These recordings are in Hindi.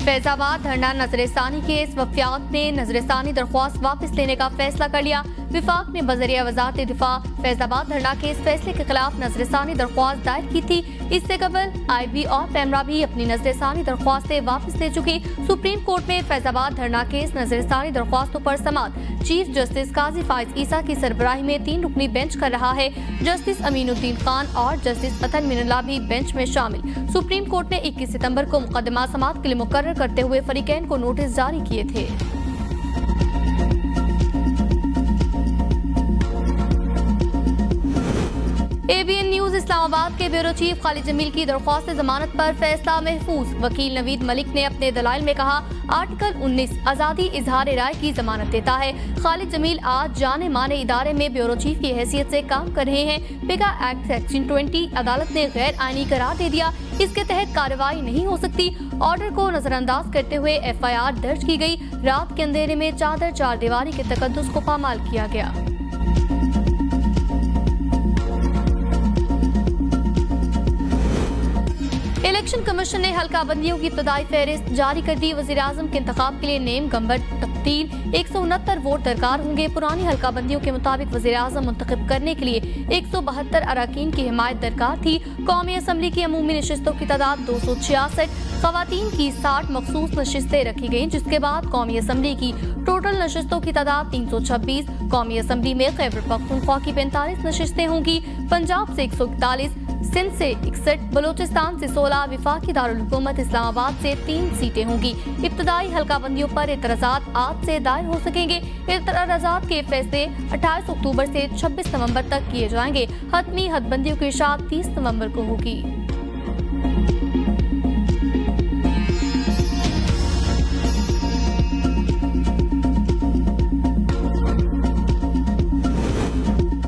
फैजाबाद धरना नजरसानी केस वफाक ने नजरसानी दरख्वास्त वापस लेने का फैसला कर लिया। विफाक ने बजरिया वजारत दिफा फैजाबाद धरना केस फैसले के खिलाफ नजरसानी दरख्वास्त दायर की थी। इससे कबल IB और पैमरा भी अपनी नजरसानी दरख्वास्तें वापस ले चुकी। सुप्रीम कोर्ट में फैजाबाद धरना केस नजरसानी दरख्वास्तों पर समाअत चीफ जस्टिस काजी फाइज ईसा की सरबराही में 3 रुकनी बेंच कर रहा है। जस्टिस अमीनुद्दीन खान और जस्टिस अतन मिनल्लाह भी बेंच में शामिल। सुप्रीम कोर्ट ने 21 सितंबर को मुकदमा समाअत के लिए मुकर्रर करते हुए फरीकैन को नोटिस जारी किए थे। ABN न्यूज इस्लामाबाद के ब्यूरो चीफ खालिद जमील की दरख्वास्त जमानत पर फैसला महफूज। वकील नवीद मलिक ने अपने दलाइल में कहा, आर्टिकल 19 आजादी इजहार राय की जमानत देता है। खालिद जमील आज जाने माने इदारे में ब्यूरो चीफ की हैसियत से काम कर रहे हैं। पिगा एक्ट सेक्शन 20 अदालत ने गैर आईनी करार दे दिया। इसके तहत कार्रवाई नहीं हो सकती। ऑर्डर को नजरअंदाज करते हुए FIR दर्ज की गई। रात के अंधेरे में चादर चार दीवारी के तकद्दुस को पामाल किया गया। इलेक्शन कमीशन ने हल्का बंदियों की इब्तदाई फहरिस्त जारी कर दी। वज़ीर-ए-आज़म के इंतखाब के लिए नेम गंबर तब्दील 169 वोट दरकार होंगे। पुरानी हल्का बंदियों के मुताबिक वज़ीर-ए-आज़म मुंतखब करने के लिए 172 अरकान की हिमायत दरकार थी। कौमी असम्बली की अमूमी नशिस्तों की तादाद 266, खवातीन की 60 मखसूस नशिस्तें रखी गयी, जिसके बाद कौमी असम्बली की टोटल नशिस्तों की तादाद 326। कौमी असम्बली में खैबर पख्तूनख्वा की 45 नशिस्तें होंगी, पंजाब से 141, सिंध से 61, बलूचिस्तान से 16, विफाकी दारुल हुकूमत इस्लामाबाद से 3 सीटें होंगी। इब्तदाई हल्का बंदियों पर एतराज़ात आज से दायर हो सकेंगे। एतराज़ात के फैसले 28 अक्टूबर से 26 नवंबर तक किए जाएंगे। हतमी हदबंदियों की इशाअत 30 नवंबर को होगी।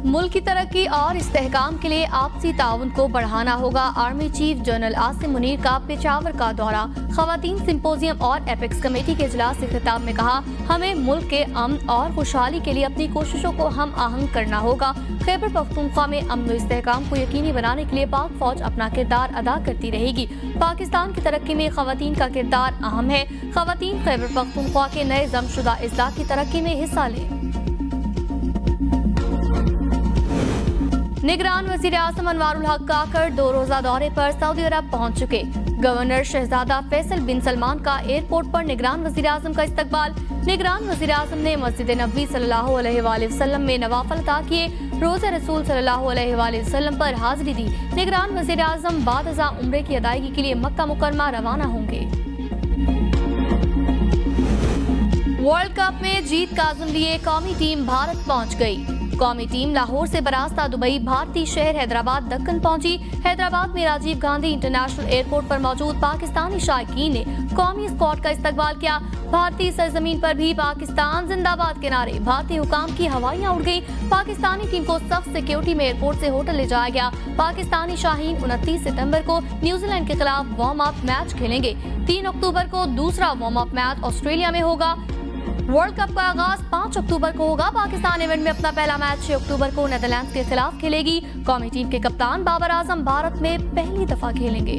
मुल्क की तरक्की और इस्तेहकाम के लिए आपसी ताउन को बढ़ाना होगा। Army chief general Asim Munir का पेशावर का दौरा। खवातीन सिंपोजियम और एपेक्स कमेटी के इजलास से खिताब में कहा, हमें मुल्क के अमन और खुशहाली के लिए अपनी कोशिशों को हम आहंग करना होगा। खैबर पख्तूनख्वा में अमन और इस्तेहकाम को यकीनी बनाने के लिए पाक फौज अपना किरदार अदा करती रहेगी। पाकिस्तान की तरक्की में खवातीन का किरदार अहम है। खवातीन खैबर पख्तूनख्वा के नए जमशुदा इजला की तरक्की में हिस्सा लें। निगरान वज़ीर-ए-आज़म अनवारुल हक काकर 2 रोज़ा दौरे पर सऊदी अरब पहुंच चुके। गवर्नर शहजादा फैसल बिन सलमान का एयरपोर्ट पर निगरान वज़ीर-ए-आज़म का इस्तकबाल। निगरान वज़ीर-ए-आज़म ने मस्जिद नबवी सल्लल्लाहु अलैहि वसल्लम में नवाफिल अता किए। रोज़े रसूल सल्लल्लाहु अलैहि वसल्लम पर हाजिरी दी। निगरान वज़ीर-ए-आज़म बाद अज़ा उम्रे की अदायगी के लिए मक्का मुकरमा रवाना होंगे। वर्ल्ड कप में जीत का आज़म लिए कौमी टीम भारत पहुंच गई। कौमी टीम लाहौर से बरास्ता दुबई भारतीय शहर हैदराबाद दक्कन पहुंची। हैदराबाद में राजीव गांधी इंटरनेशनल एयरपोर्ट पर मौजूद पाकिस्तानी शायकीन ने कौमी स्क्वाड का इस्तकबाल किया। भारतीय सरजमीन पर भी पाकिस्तान जिंदाबाद के नारे। भारतीय हुकाम की हवाइयां उड़ गई। पाकिस्तानी टीम को सख्त सिक्योरिटी में एयरपोर्ट से होटल ले जाया गया। पाकिस्तानी शाहीन 29 सितंबर को न्यूजीलैंड के खिलाफ वार्म अप मैच खेलेंगे। 3 अक्टूबर को दूसरा वार्म अप मैच ऑस्ट्रेलिया में होगा। वर्ल्ड कप का आगाज 5 अक्टूबर को होगा। पाकिस्तान इवेंट में अपना पहला मैच 6 अक्टूबर को नीदरलैंड्स के खिलाफ खेलेगी। कौमी टीम के कप्तान बाबर आजम भारत में पहली दफा खेलेंगे।